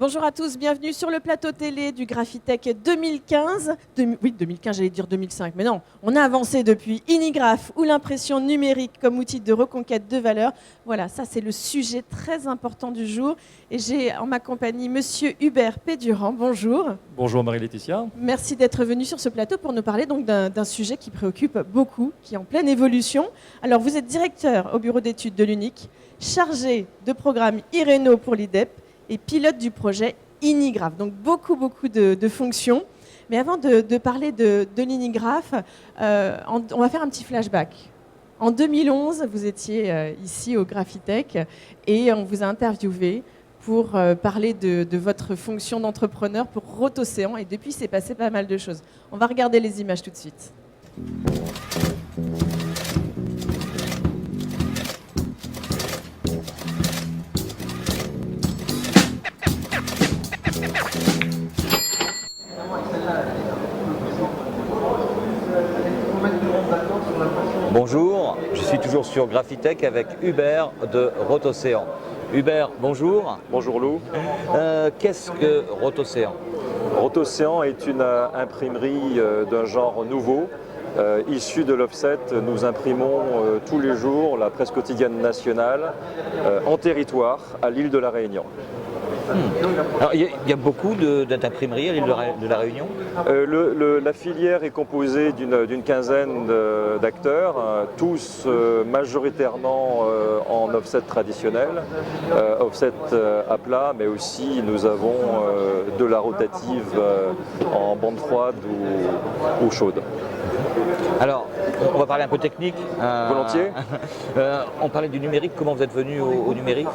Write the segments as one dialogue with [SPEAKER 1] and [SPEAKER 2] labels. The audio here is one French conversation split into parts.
[SPEAKER 1] Bonjour à tous, bienvenue sur le plateau télé du Graphitech 2015. Oui, 2015, j'allais dire 2005, mais non, on a avancé depuis Inigraph ou l'impression numérique comme outil de reconquête de valeur. Voilà, ça c'est le sujet très important du jour. Et j'ai en ma compagnie Monsieur Hubert Pédurand. Bonjour.
[SPEAKER 2] Bonjour Marie-Laetitia.
[SPEAKER 1] Merci d'être venu sur ce plateau pour nous parler donc d'un sujet qui préoccupe beaucoup, qui est en pleine évolution. Alors vous êtes directeur au bureau d'études de l'UNIC, chargé de programme IRENO pour l'IDEP, et pilote du projet Inigraph. Donc beaucoup de fonctions. Mais avant de parler de l'Inigraph, on va faire un petit flashback. En 2011, vous étiez ici au Graphitech et on vous a interviewé pour parler de votre fonction d'entrepreneur pour Rotocéan. Et depuis, c'est passé pas mal de choses. On va regarder les images tout de suite.
[SPEAKER 3] Bonjour, je suis toujours sur Graphitech avec Hubert de Rotocéan. Hubert, bonjour.
[SPEAKER 4] Bonjour Lou.
[SPEAKER 3] Qu'est-ce que Rotocéan?
[SPEAKER 4] Rotocéan est une imprimerie d'un genre nouveau. Issue de l'offset, nous imprimons tous les jours la presse quotidienne nationale en territoire à l'île de la Réunion.
[SPEAKER 3] Alors, il y a beaucoup d'imprimeries à l'île de la Réunion.
[SPEAKER 4] La filière est composée d'une quinzaine d'acteurs, tous majoritairement en offset traditionnel, offset à plat, mais aussi nous avons de la rotative en bande froide ou chaude.
[SPEAKER 3] Alors, on va parler un peu technique.
[SPEAKER 4] Volontiers.
[SPEAKER 3] On parlait du numérique. Comment vous êtes venu au numérique?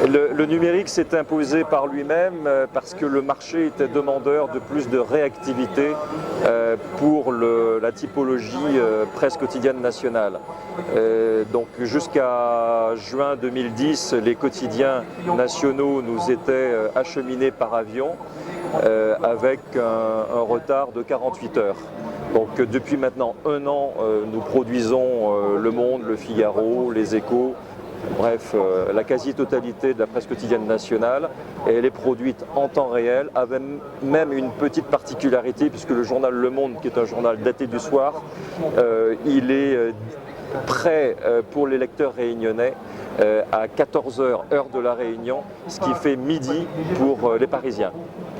[SPEAKER 4] Le numérique s'est imposé par lui-même parce que le marché était demandeur de plus de réactivité pour la typologie presse quotidienne nationale. Donc jusqu'à juin 2010, les quotidiens nationaux nous étaient acheminés par avion avec un retard de 48 heures. Donc depuis maintenant un an, nous produisons Le Monde, Le Figaro, Les Échos, bref, la quasi-totalité de la presse quotidienne nationale, et elle est produite en temps réel, avec même une petite particularité, puisque le journal Le Monde, qui est un journal daté du soir, il est prêt pour les lecteurs réunionnais à 14h, heure de la Réunion, ce qui fait midi pour les Parisiens.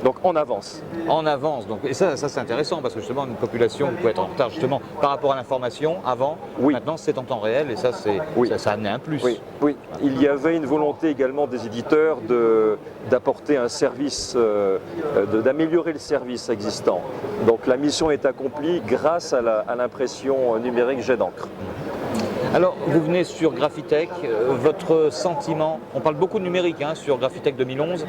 [SPEAKER 4] Donc en avance.
[SPEAKER 3] En avance. Donc, et ça c'est intéressant parce que justement une population peut être en retard justement par rapport à l'information avant. Oui. Maintenant c'est en temps réel et ça ça a amené un plus.
[SPEAKER 4] Oui, oui. Il y avait une volonté également des éditeurs d'apporter un service, d'améliorer le service existant. Donc la mission est accomplie grâce à l'impression numérique jet d'encre.
[SPEAKER 3] Alors, vous venez sur Graphitech, votre sentiment, on parle beaucoup de numérique sur Graphitech 2011,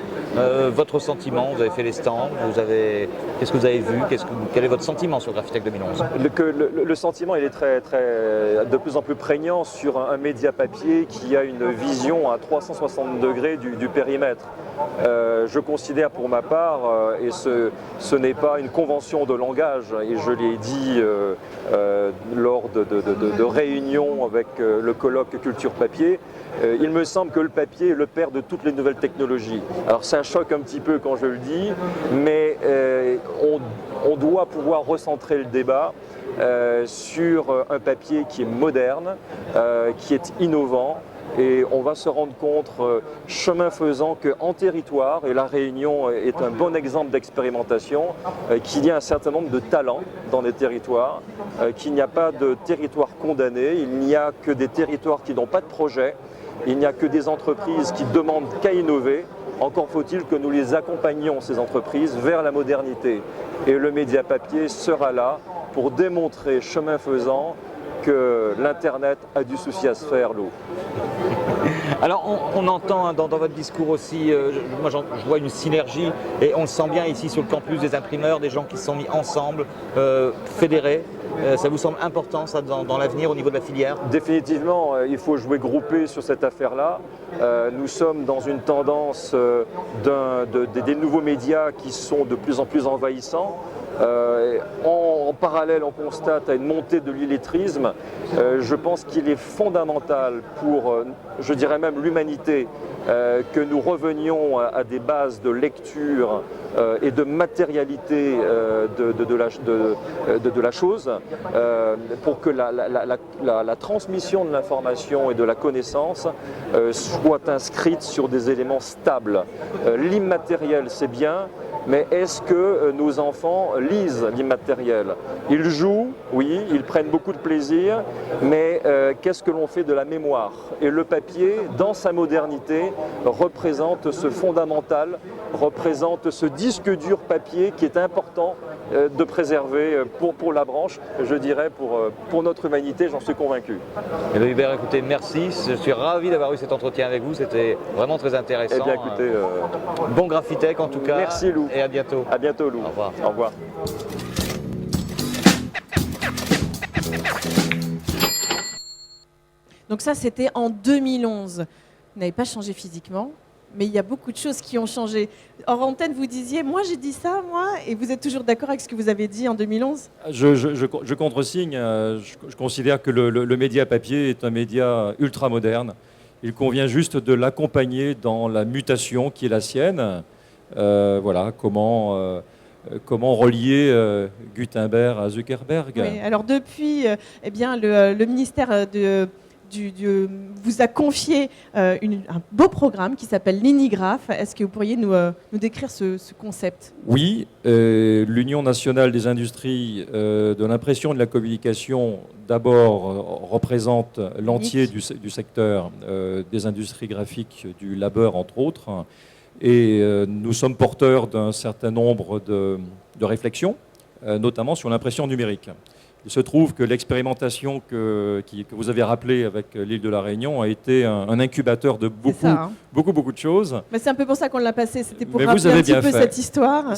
[SPEAKER 3] votre sentiment, vous avez fait les stands, qu'est-ce que vous avez vu, quel est votre sentiment sur Graphitech 2011?
[SPEAKER 4] Le sentiment, il est de plus en plus prégnant sur un média papier qui a une vision à 360 degrés du périmètre. Je considère pour ma part, et ce n'est pas une convention de langage, et je l'ai dit lors de réunions avec le colloque Culture Papier, il me semble que le papier est le père de toutes les nouvelles technologies. Alors ça choque un petit peu quand je le dis, mais on doit pouvoir recentrer le débat sur un papier qui est moderne, qui est innovant. Et on va se rendre compte, chemin faisant, qu'en territoire, et la Réunion est un bon exemple d'expérimentation, qu'il y a un certain nombre de talents dans les territoires, qu'il n'y a pas de territoire condamné, il n'y a que des territoires qui n'ont pas de projet, il n'y a que des entreprises qui demandent qu'à innover. Encore faut-il que nous les accompagnions, ces entreprises, vers la modernité. Et le média papier sera là pour démontrer, chemin faisant, que l'Internet a du souci à se faire, Lou.
[SPEAKER 3] Alors on entend dans votre discours aussi, moi je vois une synergie et on le sent bien ici sur le campus des imprimeurs, des gens qui se sont mis ensemble, fédérés. Ça vous semble important ça dans l'avenir au niveau de la filière?
[SPEAKER 4] Définitivement, il faut jouer groupé sur cette affaire-là. Nous sommes dans une tendance des nouveaux médias qui sont de plus en plus envahissants. En parallèle, on constate une montée de l'illettrisme. Je pense qu'il est fondamental pour, je dirais même l'humanité, que nous revenions à des bases de lecture et de matérialité de la chose, pour que la transmission de l'information et de la connaissance soit inscrite sur des éléments stables. L'immatériel, c'est bien, mais est-ce que nos enfants lisent l'immatériel? Ils jouent, oui, ils prennent beaucoup de plaisir, mais qu'est-ce que l'on fait de la mémoire? Et le papier, dans sa modernité, représente ce fondamental, représente ce disque dur papier qui est important de préserver pour la branche, je dirais, pour notre humanité, j'en suis convaincu.
[SPEAKER 3] Eh bien, Hubert, écoutez, merci. Je suis ravi d'avoir eu cet entretien avec vous. C'était vraiment très intéressant.
[SPEAKER 4] Eh bien, écoutez,
[SPEAKER 3] bon Graphitech en tout cas.
[SPEAKER 4] Merci Lou.
[SPEAKER 3] Et à bientôt.
[SPEAKER 4] À bientôt Lou.
[SPEAKER 3] Au revoir.
[SPEAKER 4] Au revoir.
[SPEAKER 1] Donc ça, c'était en 2011. Vous n'avez pas changé physiquement, mais il y a beaucoup de choses qui ont changé. Hors antenne, vous disiez, moi j'ai dit ça, moi, et vous êtes toujours d'accord avec ce que vous avez dit en 2011?
[SPEAKER 2] Je contresigne. Je considère que le média papier est un média ultra moderne. Il convient juste de l'accompagner dans la mutation qui est la sienne. Voilà, comment relier Gutenberg à Zuckerberg.
[SPEAKER 1] Oui, alors depuis, eh bien, le ministère vous a confié un beau programme qui s'appelle l'Inigraph. Est-ce que vous pourriez nous décrire ce concept?
[SPEAKER 2] Oui, l'Union nationale des industries de l'impression et de la communication, d'abord, représente l'entier du secteur des industries graphiques, du labeur, entre autres. Et nous sommes porteurs d'un certain nombre de réflexions, notamment sur l'impression numérique. Il se trouve que l'expérimentation que vous avez rappelée avec l'île de la Réunion a été un incubateur de beaucoup de choses.
[SPEAKER 1] Mais c'est un peu pour ça qu'on l'a passé, c'était pour rappeler un petit peu cette histoire.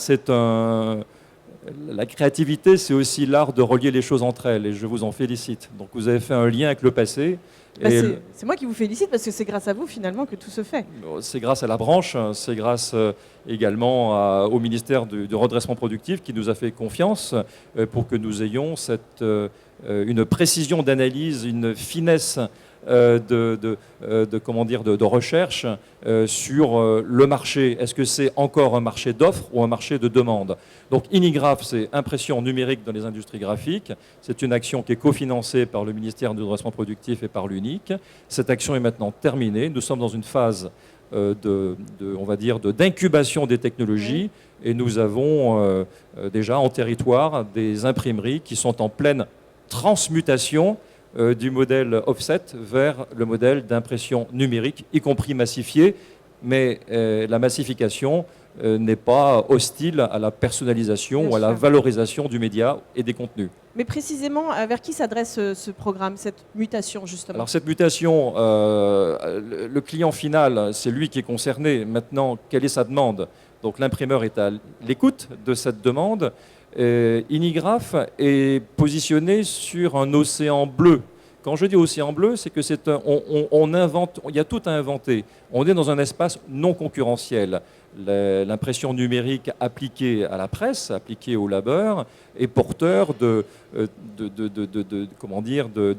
[SPEAKER 2] La créativité, c'est aussi l'art de relier les choses entre elles, et je vous en félicite. Donc vous avez fait un lien avec le passé.
[SPEAKER 1] C'est moi qui vous félicite parce que c'est grâce à vous finalement que tout se fait.
[SPEAKER 2] C'est grâce à la branche, c'est grâce également au ministère du redressement productif qui nous a fait confiance pour que nous ayons une précision d'analyse, une finesse de recherche sur le marché. Est-ce que c'est encore un marché d'offres ou un marché de demande? Donc Inigraph, c'est impression numérique dans les industries graphiques. C'est une action qui est cofinancée par le ministère du redressement productif et par l'UNIC. Cette action est maintenant terminée. Nous sommes dans une phase d'incubation des technologies, et nous avons déjà en territoire des imprimeries qui sont en pleine transmutation du modèle offset vers le modèle d'impression numérique, y compris massifié, mais la massification n'est pas hostile à la personnalisation ou à la valorisation du média et des contenus.
[SPEAKER 1] Mais précisément, vers qui s'adresse ce programme, cette mutation justement?
[SPEAKER 2] Alors cette mutation, le client final, c'est lui qui est concerné. Maintenant, quelle est sa demande? Donc l'imprimeur est à l'écoute de cette demande. Inigraph est positionné sur un océan bleu. Quand je dis océan bleu, c'est que on invente, il y a tout à inventer. On est dans un espace non concurrentiel. L'impression numérique appliquée à la presse, appliquée au labeur, est porteur de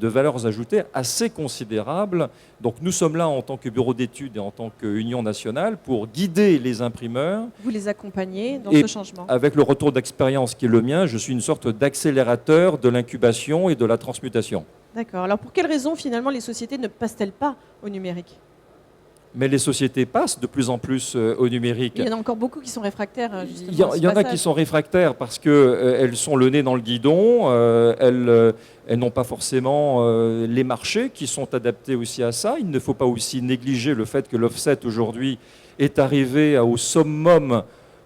[SPEAKER 2] valeurs ajoutées assez considérables. Donc nous sommes là en tant que bureau d'études et en tant qu'Union nationale pour guider les imprimeurs.
[SPEAKER 1] Vous les accompagnez dans ce changement.
[SPEAKER 2] Avec le retour d'expérience qui est le mien, je suis une sorte d'accélérateur de l'incubation et de la transmutation.
[SPEAKER 1] D'accord. Alors pour quelles raisons finalement les sociétés ne passent-elles pas au numérique?
[SPEAKER 2] Mais les sociétés passent de plus en plus au numérique.
[SPEAKER 1] Il y en a encore beaucoup qui sont réfractaires.
[SPEAKER 2] Il y en a qui sont réfractaires parce qu'elles sont le nez dans le guidon, elles n'ont pas forcément les marchés qui sont adaptés aussi à ça. Il ne faut pas aussi négliger le fait que l'offset aujourd'hui est arrivé au summum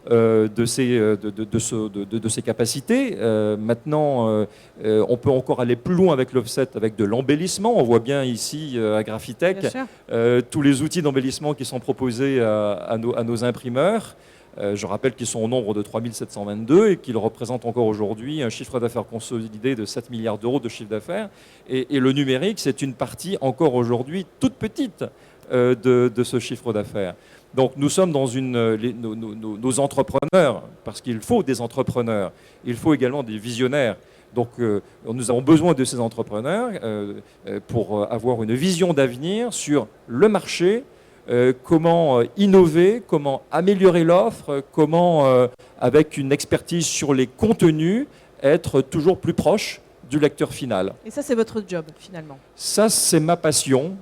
[SPEAKER 2] de ses capacités. Maintenant, on peut encore aller plus loin avec l'offset, avec de l'embellissement. On voit bien ici à Graphitech tous les outils d'embellissement qui sont proposés à nos imprimeurs. Je rappelle qu'ils sont au nombre de 3722 et qu'ils représentent encore aujourd'hui un chiffre d'affaires consolidé de 7 milliards d'euros de chiffre d'affaires. Et le numérique, c'est une partie encore aujourd'hui toute petite de ce chiffre d'affaires. Donc nous sommes dans nos entrepreneurs, parce qu'il faut des entrepreneurs, il faut également des visionnaires. Donc nous avons besoin de ces entrepreneurs pour avoir une vision d'avenir sur le marché, comment innover, comment améliorer l'offre, comment, avec une expertise sur les contenus, être toujours plus proche du lecteur final.
[SPEAKER 1] Et ça, c'est votre job, finalement.
[SPEAKER 2] Ça, c'est ma passion.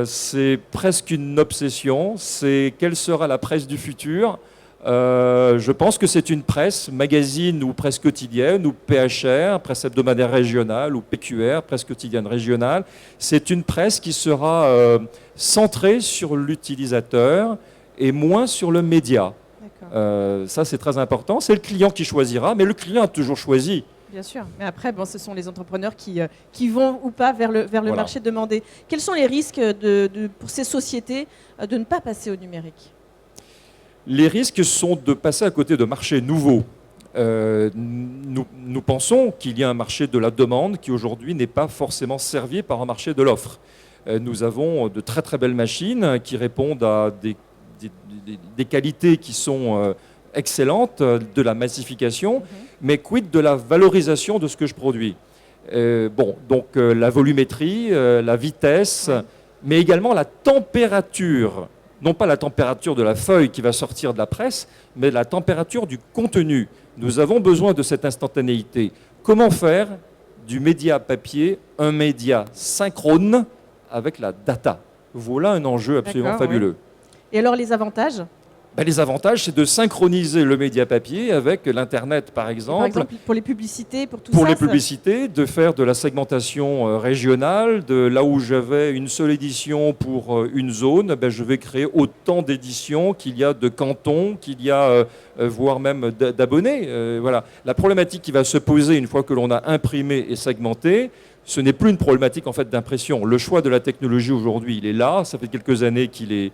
[SPEAKER 2] C'est presque une obsession. C'est quelle sera la presse du futur. Je pense que c'est une presse, magazine ou presse quotidienne, ou PHR, presse hebdomadaire régionale, ou PQR, presse quotidienne régionale. C'est une presse qui sera centrée sur l'utilisateur et moins sur le média. Ça, c'est très important. C'est le client qui choisira, mais le client a toujours choisi.
[SPEAKER 1] Bien sûr, mais après, bon, ce sont les entrepreneurs qui vont ou pas vers le
[SPEAKER 2] Voilà.
[SPEAKER 1] marché demandé. Quels sont les risques pour ces sociétés de ne pas passer au numérique ?
[SPEAKER 2] Les risques sont de passer à côté de marchés nouveaux. Nous pensons qu'il y a un marché de la demande qui aujourd'hui n'est pas forcément servi par un marché de l'offre. Nous avons de très très belles machines qui répondent à des qualités qui sont excellentes, de la massification, mais quid de la valorisation de ce que je produis. Donc la volumétrie, la vitesse, mais également la température. Non pas la température de la feuille qui va sortir de la presse, mais la température du contenu. Nous avons besoin de cette instantanéité. Comment faire du média papier un média synchrone avec la data? Voilà un enjeu absolument fabuleux.
[SPEAKER 1] Oui. Et alors les avantages ?
[SPEAKER 2] Les avantages, c'est de synchroniser le média papier avec l'Internet, par exemple.
[SPEAKER 1] Par exemple, pour les publicités, pour tout ça.
[SPEAKER 2] Pour les publicités, de faire de la segmentation régionale. De là où j'avais une seule édition pour une zone, je vais créer autant d'éditions qu'il y a de cantons, qu'il y a voire même d'abonnés. Voilà. La problématique qui va se poser une fois que l'on a imprimé et segmenté, ce n'est plus une problématique en fait d'impression. Le choix de la technologie aujourd'hui, il est là. Ça fait quelques années qu'il est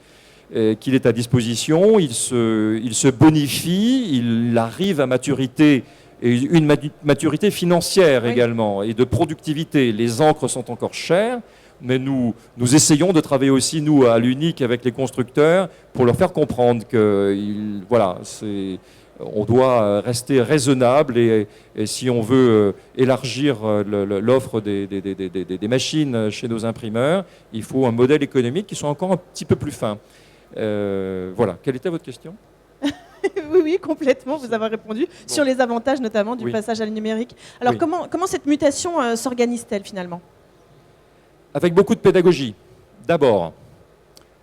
[SPEAKER 2] à disposition, il se bonifie, il arrive à maturité, et une maturité financière également, et de productivité. Les encres sont encore chères, mais nous essayons de travailler aussi, nous, à l'UNIC, avec les constructeurs, pour leur faire comprendre que on doit rester raisonnable, et si on veut élargir l'offre des machines chez nos imprimeurs, il faut un modèle économique qui soit encore un petit peu plus fin. Voilà. Quelle était votre question ?
[SPEAKER 1] Oui, complètement. Vous avez répondu sur les avantages notamment du passage à le numérique. Alors, comment cette mutation s'organise-t-elle finalement ?
[SPEAKER 2] Avec beaucoup de pédagogie. D'abord,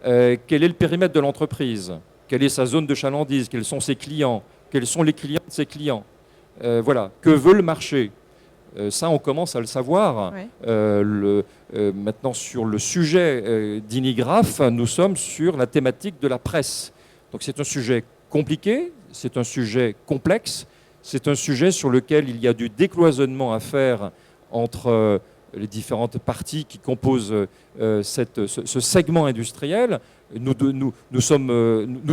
[SPEAKER 2] quel est le périmètre de l'entreprise ? Quelle est sa zone de chalandise ? Quels sont ses clients ? Quels sont les clients de ses clients ? Voilà. Que veut le marché ? Ça, on commence à le savoir. Maintenant, sur le sujet d'Inigraph, nous sommes sur la thématique de la presse. Donc, c'est un sujet compliqué, c'est un sujet complexe, c'est un sujet sur lequel il y a du décloisonnement à faire entre les différentes parties qui composent ce segment industriel. Nous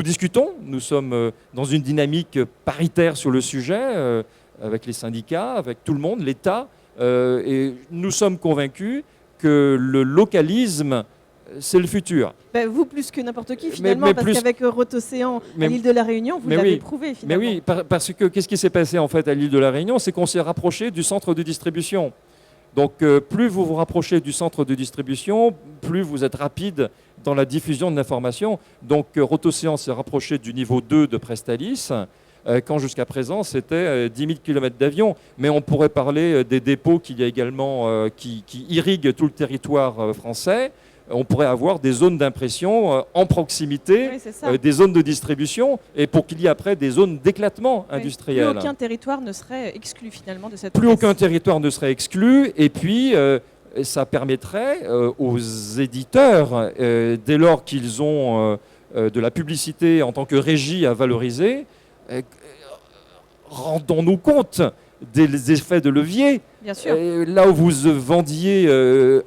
[SPEAKER 2] discutons, nous sommes dans une dynamique paritaire sur le sujet, avec les syndicats, avec tout le monde, l'État, et nous sommes convaincus que le localisme, c'est le futur.
[SPEAKER 1] Vous plus que n'importe qui finalement, parce qu'avec Eurotocéan à l'île de la Réunion, vous l'avez prouvé finalement.
[SPEAKER 2] Mais oui, parce que qu'est-ce qui s'est passé en fait à l'île de la Réunion? C'est qu'on s'est rapproché du centre de distribution. Donc plus vous vous rapprochez du centre de distribution, plus vous êtes rapide dans la diffusion de l'information. Donc Eurotocéan s'est rapproché du niveau 2 de Prestalis, quand jusqu'à présent c'était 10 000 km d'avion. Mais on pourrait parler des dépôts qu'il y a également qui irriguent tout le territoire français. On pourrait avoir des zones d'impression en proximité des zones de distribution, et pour qu'il y ait après des zones d'éclatement industriel.
[SPEAKER 1] Plus aucun territoire ne serait exclu finalement de cette
[SPEAKER 2] Plus aucun territoire ne serait exclu, et puis ça permettrait aux éditeurs, dès lors qu'ils ont de la publicité en tant que régie à valoriser, rendons-nous compte des effets de levier.
[SPEAKER 1] Bien sûr.
[SPEAKER 2] Là où vous vendiez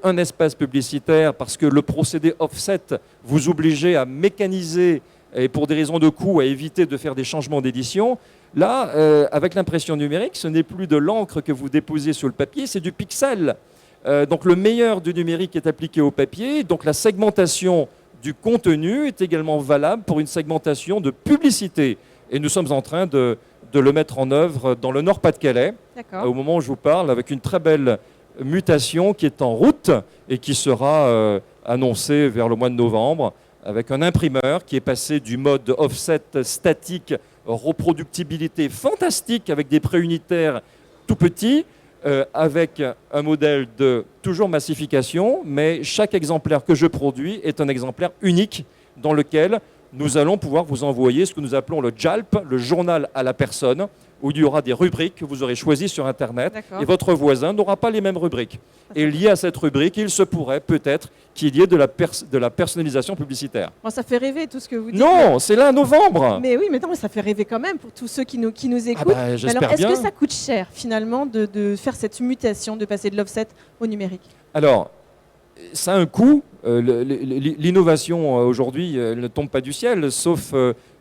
[SPEAKER 2] un espace publicitaire parce que le procédé offset vous obligeait à mécaniser et pour des raisons de coût à éviter de faire des changements d'édition, là, avec l'impression numérique, ce n'est plus de l'encre que vous déposez sur le papier, c'est du pixel. Donc le meilleur du numérique est appliqué au papier, donc la segmentation du contenu est également valable pour une segmentation de publicité. Et nous sommes en train de le mettre en œuvre dans le Nord-Pas-de-Calais, au moment où je vous parle, avec une très belle mutation qui est en route et qui sera annoncée vers le mois de novembre, avec un imprimeur qui est passé du mode offset statique, reproductibilité fantastique avec des préunitaires tout petits, avec un modèle de toujours massification, mais chaque exemplaire que je produis est un exemplaire unique dans lequel nous allons pouvoir vous envoyer ce que nous appelons le JALP, le journal à la personne, où il y aura des rubriques que vous aurez choisies sur Internet et votre voisin n'aura pas les mêmes rubriques. Et lié à cette rubrique, il se pourrait peut-être qu'il y ait de la personnalisation publicitaire.
[SPEAKER 1] Bon, ça fait rêver tout ce que vous dites.
[SPEAKER 2] Non, c'est là, novembre.
[SPEAKER 1] Mais oui, mais non, ça fait rêver quand même pour tous ceux qui nous écoutent.
[SPEAKER 2] Bah,
[SPEAKER 1] alors, est-ce
[SPEAKER 2] bien.
[SPEAKER 1] que ça coûte cher finalement de faire cette mutation, de passer de l'offset au numérique?
[SPEAKER 2] Alors, ça a un coût. L'innovation aujourd'hui, elle ne tombe pas du ciel, sauf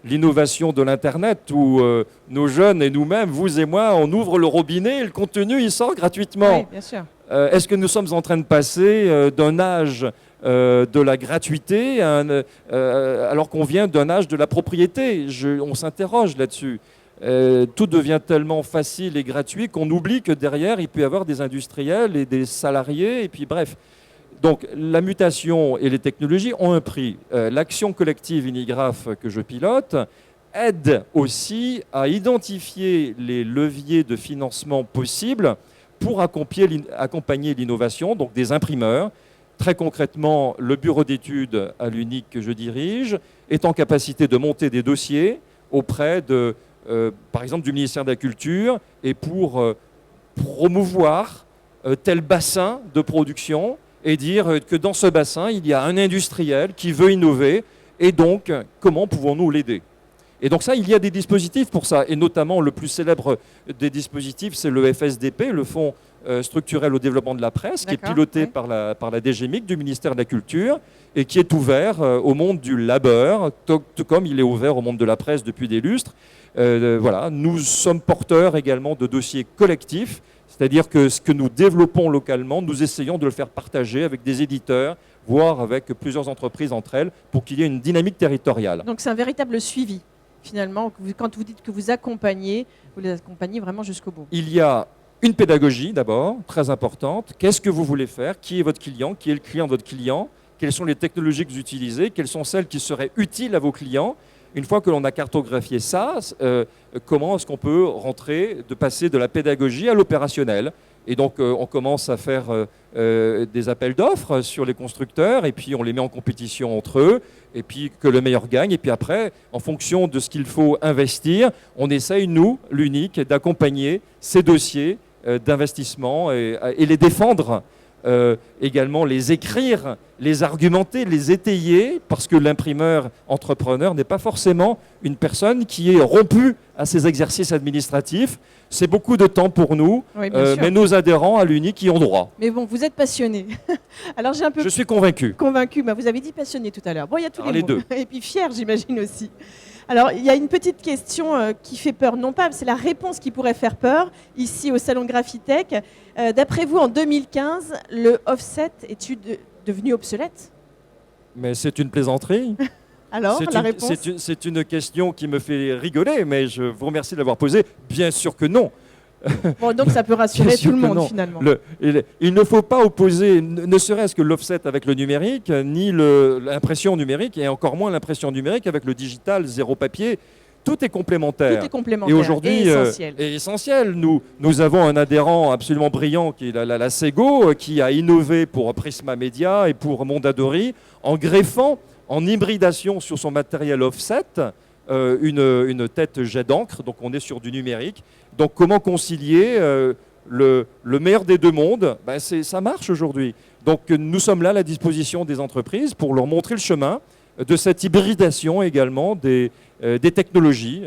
[SPEAKER 2] l'innovation de l'Internet où nos jeunes et nous-mêmes, vous et moi, on ouvre le robinet et le contenu, il sort gratuitement.
[SPEAKER 1] Oui, bien sûr.
[SPEAKER 2] Est-ce que nous sommes en train de passer d'un âge de la gratuité alors qu'on vient d'un âge de la propriété? On s'interroge là-dessus. Tout devient tellement facile et gratuit qu'on oublie que derrière, il peut y avoir des industriels et des salariés, et puis bref. Donc la mutation et les technologies ont un prix. L'action collective Unigraph que je pilote aide aussi à identifier les leviers de financement possibles pour accompagner l'innovation, donc des imprimeurs. Très concrètement, le bureau d'études à l'UNIC que je dirige est en capacité de monter des dossiers auprès de, par exemple, du ministère de la Culture et pour promouvoir tel bassin de production et dire que dans ce bassin, il y a un industriel qui veut innover et donc, comment pouvons-nous l'aider? Et donc ça, il y a des dispositifs pour ça, et notamment le plus célèbre des dispositifs, c'est le FSDP, le Fonds structurel au développement de la presse, qui est piloté par la DGMIC du ministère de la Culture et qui est ouvert au monde du labeur, tout comme il est ouvert au monde de la presse depuis des lustres. Voilà. Nous sommes porteurs également de dossiers collectifs, c'est-à-dire que ce que nous développons localement, nous essayons de le faire partager avec des éditeurs, voire avec plusieurs entreprises entre elles, pour qu'il y ait une dynamique territoriale.
[SPEAKER 1] Donc c'est un véritable suivi, finalement. Quand vous dites que vous les accompagnez vraiment jusqu'au bout.
[SPEAKER 2] Il y a une pédagogie d'abord, très importante. Qu'est-ce que vous voulez faire? Qui est votre client? Qui est le client de votre client? Quelles sont les technologies que vous utilisez? Quelles sont celles qui seraient utiles à vos clients? Une fois que l'on a cartographié ça, comment est-ce qu'on peut passer de la pédagogie à l'opérationnel? Et donc, on commence à faire des appels d'offres sur les constructeurs, et puis on les met en compétition entre eux, et puis que le meilleur gagne. Et puis après, en fonction de ce qu'il faut investir, on essaye, nous, l'UNIC, d'accompagner ces dossiers d'investissement et les défendre. Également les écrire, les argumenter, les étayer, parce que l'imprimeur entrepreneur n'est pas forcément une personne qui est rompue à ses exercices administratifs. C'est beaucoup de temps pour nous,
[SPEAKER 1] oui,
[SPEAKER 2] mais nos adhérents à l'UNIC y ont droit.
[SPEAKER 1] Mais bon, vous êtes passionné. Alors j'ai un peu.
[SPEAKER 2] Je suis convaincu.
[SPEAKER 1] Convaincu. Bah, vous avez dit passionné tout à l'heure. Bon, il y a tous
[SPEAKER 2] les
[SPEAKER 1] mots.
[SPEAKER 2] deux.
[SPEAKER 1] Et puis fier, j'imagine aussi. Alors, il y a une petite question qui fait peur, non pas, c'est la réponse qui pourrait faire peur, ici au Salon Graphitech. D'après vous, en 2015, le offset est-il devenu obsolète?
[SPEAKER 2] Mais c'est une plaisanterie.
[SPEAKER 1] Alors, la réponse?
[SPEAKER 2] C'est une question qui me fait rigoler, mais je vous remercie de l'avoir posée. Bien sûr que non.
[SPEAKER 1] Bon, donc ça peut rassurer tout le monde, finalement.
[SPEAKER 2] Il ne faut pas opposer, ne serait-ce que l'offset avec le numérique, ni l'impression numérique, et encore moins l'impression numérique avec le digital, zéro papier. Tout est complémentaire.
[SPEAKER 1] Tout est complémentaire
[SPEAKER 2] et aujourd'hui,
[SPEAKER 1] essentiel.
[SPEAKER 2] Essentiel. Nous avons un adhérent absolument brillant, qui est la Sego, qui a innové pour Prisma Media et pour Mondadori, en greffant, en hybridation sur son matériel offset, une tête jet d'encre, donc on est sur du numérique. Donc comment concilier le meilleur des deux mondes? Ça marche aujourd'hui. Donc nous sommes là à la disposition des entreprises pour leur montrer le chemin de cette hybridation également des technologies.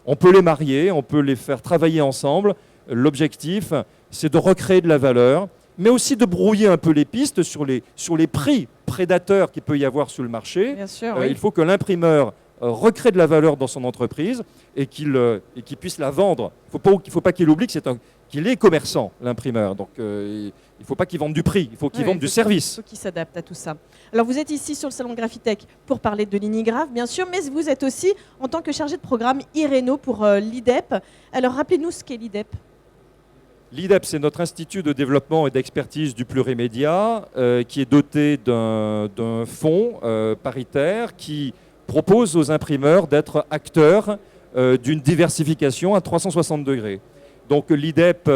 [SPEAKER 2] On peut les marier, on peut les faire travailler ensemble. L'objectif, c'est de recréer de la valeur, mais aussi de brouiller un peu les pistes sur les prix prédateurs qu'il peut y avoir sur le marché.
[SPEAKER 1] Bien sûr, oui.
[SPEAKER 2] Il faut que l'imprimeur recrée de la valeur dans son entreprise et qu'il puisse la vendre. Il ne faut pas qu'il oublie qu'il est commerçant, l'imprimeur. Donc il ne faut pas qu'il vende du prix, il faut qu'il vende du service.
[SPEAKER 1] Il faut qu'il s'adapte à tout ça. Alors vous êtes ici sur le Salon Graphitech pour parler de l'Unigraph, bien sûr, mais vous êtes aussi en tant que chargé de programme IRENO pour l'IDEP. Alors rappelez-nous ce qu'est l'IDEP.
[SPEAKER 2] L'IDEP, c'est notre institut de développement et d'expertise du plurimédia qui est doté d'un fonds paritaire qui propose aux imprimeurs d'être acteurs d'une diversification à 360 degrés. Donc l'IDEP,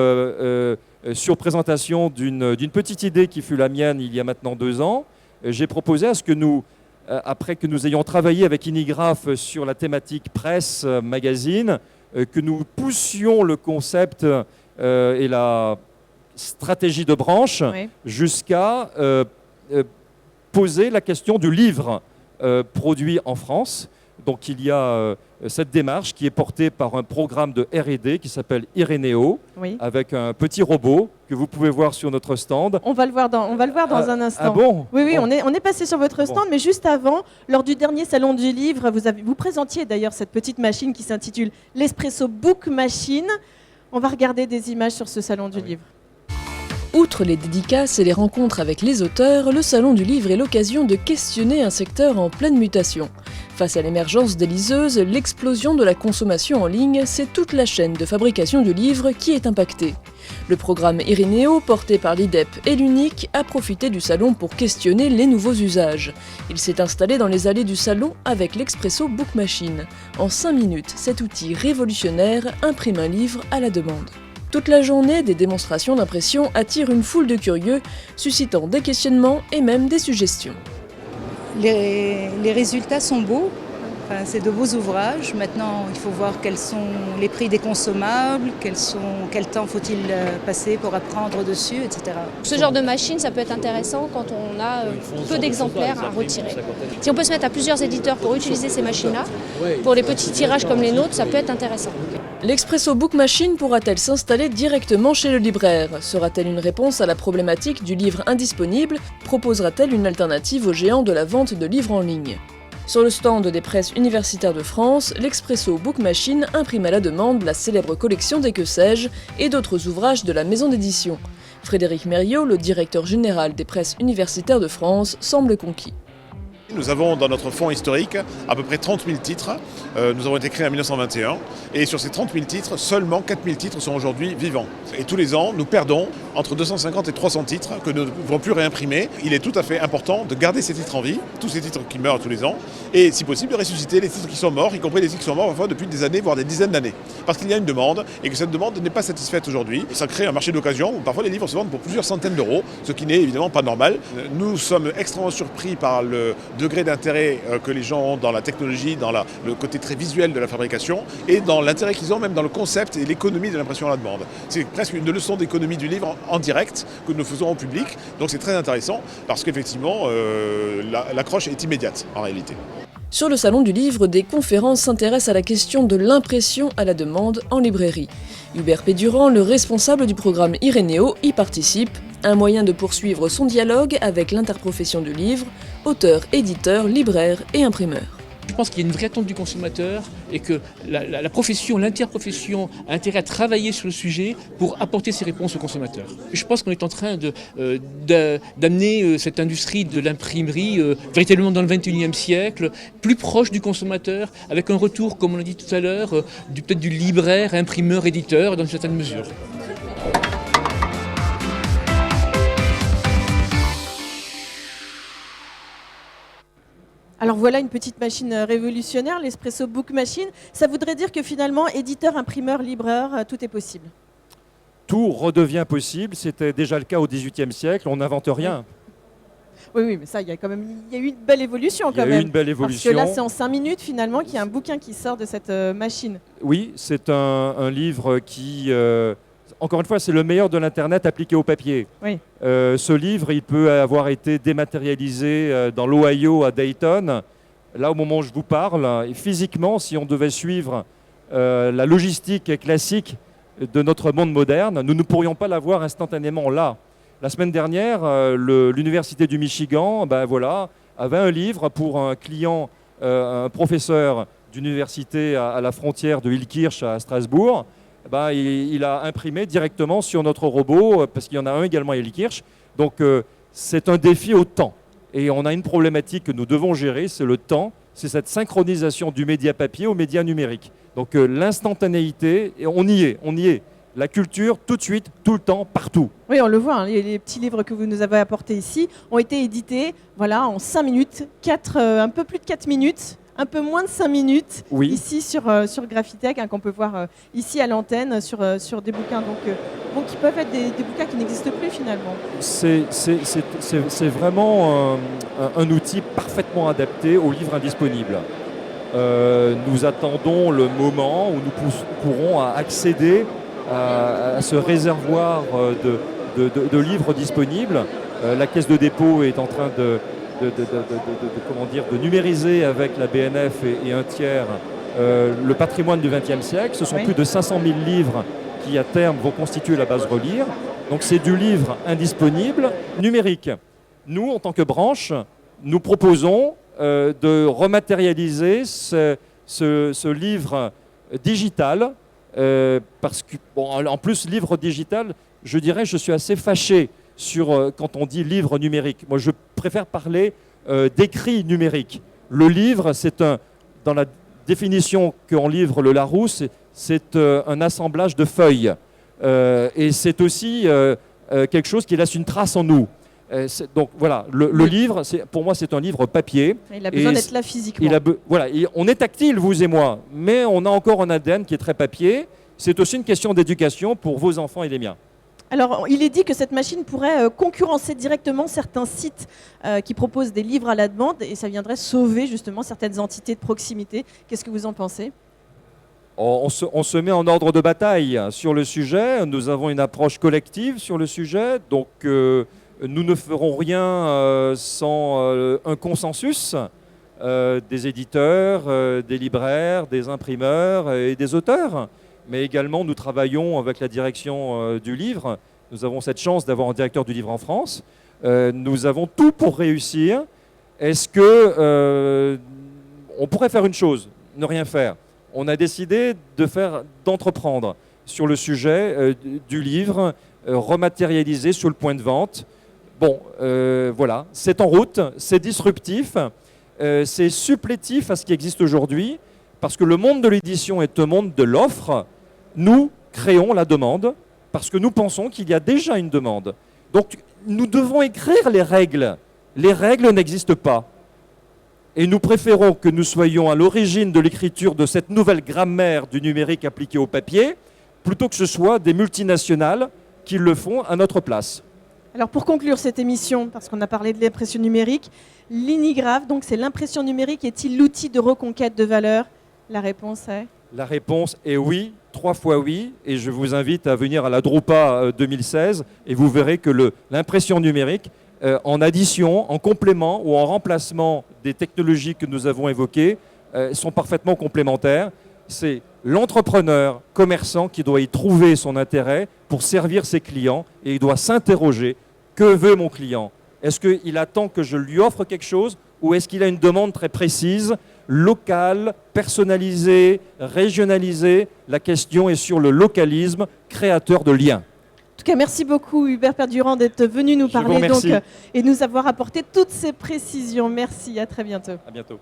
[SPEAKER 2] sur présentation d'une petite idée qui fut la mienne il y a maintenant 2 ans, j'ai proposé à ce que nous, après que nous ayons travaillé avec Inigraph sur la thématique presse, magazine, que nous poussions le concept et la stratégie de branche jusqu'à poser la question du livre produit en France. Donc il y a cette démarche qui est portée par un programme de R&D qui s'appelle Irénéo, avec un petit robot que vous pouvez voir sur notre stand.
[SPEAKER 1] On va le voir dans un instant.
[SPEAKER 2] Ah bon?
[SPEAKER 1] Oui,
[SPEAKER 2] bon.
[SPEAKER 1] on est passé sur votre stand, mais juste avant, lors du dernier salon du livre, vous présentiez d'ailleurs cette petite machine qui s'intitule l'Espresso Book Machine. On va regarder des images sur ce salon du livre.
[SPEAKER 5] Outre les dédicaces et les rencontres avec les auteurs, le Salon du Livre est l'occasion de questionner un secteur en pleine mutation. Face à l'émergence des liseuses, l'explosion de la consommation en ligne, c'est toute la chaîne de fabrication du livre qui est impactée. Le programme Irénéo, porté par l'IDEP et l'UNIC, a profité du salon pour questionner les nouveaux usages. Il s'est installé dans les allées du salon avec l'Expresso Book Machine. En 5 minutes, cet outil révolutionnaire imprime un livre à la demande. Toute la journée, des démonstrations d'impression attirent une foule de curieux, suscitant des questionnements et même des suggestions.
[SPEAKER 6] Les résultats sont beaux, enfin, c'est de beaux ouvrages. Maintenant, il faut voir quels sont les prix des consommables, quel temps faut-il passer pour apprendre dessus, etc.
[SPEAKER 7] Ce genre de machine, ça peut être intéressant quand on a peu d'exemplaires à retirer. Si on peut se mettre à plusieurs éditeurs pour utiliser ces machines-là, pour les petits tirages comme les nôtres, ça peut être intéressant.
[SPEAKER 5] L'Expresso Book Machine pourra-t-elle s'installer directement chez le libraire? Sera-t-elle une réponse à la problématique du livre indisponible? Proposera-t-elle une alternative aux géants de la vente de livres en ligne? Sur le stand des presses universitaires de France, l'Expresso Book Machine imprime à la demande la célèbre collection des Que sais-je et d'autres ouvrages de la maison d'édition. Frédéric Mériot, le directeur général des presses universitaires de France, semble conquis.
[SPEAKER 8] Nous avons dans notre fonds historique à peu près 30 000 titres. Nous avons été créés en 1921 et sur ces 30 000 titres, seulement 4 000 titres sont aujourd'hui vivants. Et tous les ans, nous perdons entre 250 et 300 titres que nous ne pouvons plus réimprimer. Il est tout à fait important de garder ces titres en vie, tous ces titres qui meurent tous les ans, et si possible de ressusciter les titres qui sont morts, y compris les titres qui sont morts parfois depuis des années, voire des dizaines d'années. Parce qu'il y a une demande et que cette demande n'est pas satisfaite aujourd'hui. Ça crée un marché d'occasion où parfois les livres se vendent pour plusieurs centaines d'euros, ce qui n'est évidemment pas normal. Nous sommes extrêmement surpris par le degré d'intérêt que les gens ont dans la technologie, dans le côté très visuel de la fabrication et dans l'intérêt qu'ils ont même dans le concept et l'économie de l'impression à la demande. C'est presque une leçon d'économie du livre en direct que nous faisons au public, donc c'est très intéressant parce qu'effectivement l'accroche est immédiate en réalité.
[SPEAKER 5] Sur le salon du livre, des conférences s'intéressent à la question de l'impression à la demande en librairie. Hubert Pédurand, le responsable du programme Irénéo, y participe. Un moyen de poursuivre son dialogue avec l'interprofession du livre, auteurs, éditeurs, libraires et imprimeurs.
[SPEAKER 9] Je pense qu'il y a une vraie attente du consommateur et que la profession, l'interprofession a intérêt à travailler sur le sujet pour apporter ces réponses aux consommateurs. Je pense qu'on est en train d'amener cette industrie de l'imprimerie véritablement dans le XXIe siècle, plus proche du consommateur, avec un retour, comme on l'a dit tout à l'heure, peut-être du libraire, imprimeur, éditeur, dans une certaine mesure.
[SPEAKER 1] Alors voilà une petite machine révolutionnaire, l'Espresso Book Machine. Ça voudrait dire que finalement, éditeur, imprimeur, libraire, tout est possible.
[SPEAKER 2] Tout redevient possible. C'était déjà le cas au XVIIIe siècle. On n'invente rien.
[SPEAKER 1] Oui, mais ça, il y a eu une belle évolution quand même.
[SPEAKER 2] Il y a eu une belle évolution.
[SPEAKER 1] Parce que là, c'est en 5 minutes finalement qu'il y a un bouquin qui sort de cette machine.
[SPEAKER 2] Oui, c'est un livre qui... Encore une fois, c'est le meilleur de l'Internet appliqué au papier.
[SPEAKER 1] Oui.
[SPEAKER 2] Ce livre, il peut avoir été dématérialisé dans l'Ohio à Dayton. Là, au moment où je vous parle, et physiquement, si on devait suivre la logistique classique de notre monde moderne, nous ne pourrions pas l'avoir instantanément là. La semaine dernière, l'Université du Michigan avait un livre pour un client, un professeur d'université à la frontière de Hillkirch à Strasbourg. Il a imprimé directement sur notre robot, parce qu'il y en a un également à Hillkirch. Donc c'est un défi au temps. Et on a une problématique que nous devons gérer, c'est le temps, c'est cette synchronisation du média papier au média numérique. Donc l'instantanéité, on y est. La culture, tout de suite, tout le temps, partout.
[SPEAKER 1] Oui, on le voit, hein, les petits livres que vous nous avez apportés ici ont été édités en 5 minutes, un peu plus de 4 minutes, un peu moins de 5 minutes,
[SPEAKER 2] Oui.
[SPEAKER 1] ici sur Graphitech, qu'on peut voir ici à l'antenne, sur des bouquins qui peuvent être des bouquins qui n'existent plus finalement.
[SPEAKER 2] C'est vraiment un outil parfaitement adapté aux livres indisponibles. Nous attendons le moment où nous pourrons accéder à ce réservoir de livres disponibles. La Caisse de dépôt est en train de numériser avec la BNF et un tiers le patrimoine du XXe siècle. Ce sont plus de 500 000 livres qui, à terme, vont constituer la base Relire. Donc c'est du livre indisponible numérique. Nous, en tant que branche, nous proposons de rematérialiser ce livre digital, parce que, en plus, livre digital, je dirais, je suis assez fâché quand on dit livre numérique. Moi, je préfère parler d'écrit numérique. Le livre, dans la définition qu'en livre le Larousse, c'est un assemblage de feuilles. Et c'est aussi quelque chose qui laisse une trace en nous. Donc voilà, le livre, pour moi, c'est un livre papier.
[SPEAKER 1] Il a besoin d'être là physiquement.
[SPEAKER 2] On est tactile, vous et moi, mais on a encore un ADN qui est très papier. C'est aussi une question d'éducation pour vos enfants et les miens.
[SPEAKER 1] Alors, il est dit que cette machine pourrait concurrencer directement certains sites qui proposent des livres à la demande et ça viendrait sauver justement certaines entités de proximité. Qu'est-ce que vous en pensez ?
[SPEAKER 2] On se met en ordre de bataille sur le sujet. Nous avons une approche collective sur le sujet. Donc, nous ne ferons rien sans un consensus des éditeurs, des libraires, des imprimeurs et des auteurs. Mais également, nous travaillons avec la direction du livre. Nous avons cette chance d'avoir un directeur du livre en France. Nous avons tout pour réussir. Est-ce que on pourrait faire une chose, ne rien faire ? On a décidé d'entreprendre sur le sujet du livre rematérialisé sur le point de vente. Bon, voilà, c'est en route, c'est disruptif, c'est supplétif à ce qui existe aujourd'hui, parce que le monde de l'édition est un monde de l'offre. Nous créons la demande, parce que nous pensons qu'il y a déjà une demande. Donc, nous devons écrire les règles. Les règles n'existent pas. Et nous préférons que nous soyons à l'origine de l'écriture de cette nouvelle grammaire du numérique appliqué au papier, plutôt que ce soit des multinationales qui le font à notre place.
[SPEAKER 1] Alors pour conclure cette émission, parce qu'on a parlé de l'impression numérique, l'Inigraph, donc c'est l'impression numérique, est-il l'outil de reconquête de valeur ? La réponse est ?
[SPEAKER 2] La réponse est oui, 3 fois oui, et je vous invite à venir à la Drupa 2016 et vous verrez que l'impression numérique, en addition, en complément ou en remplacement des technologies que nous avons évoquées, sont parfaitement complémentaires. C'est l'entrepreneur commerçant qui doit y trouver son intérêt pour servir ses clients et il doit s'interroger, que veut mon client ? Est-ce qu'il attend que je lui offre quelque chose ou est-ce qu'il a une demande très précise, locale, personnalisée, régionalisée ? La question est sur le localisme, créateur de liens.
[SPEAKER 1] En tout cas, merci beaucoup Hubert Perdurand d'être venu nous parler et nous avoir apporté toutes ces précisions. Merci, à très bientôt.
[SPEAKER 2] À bientôt.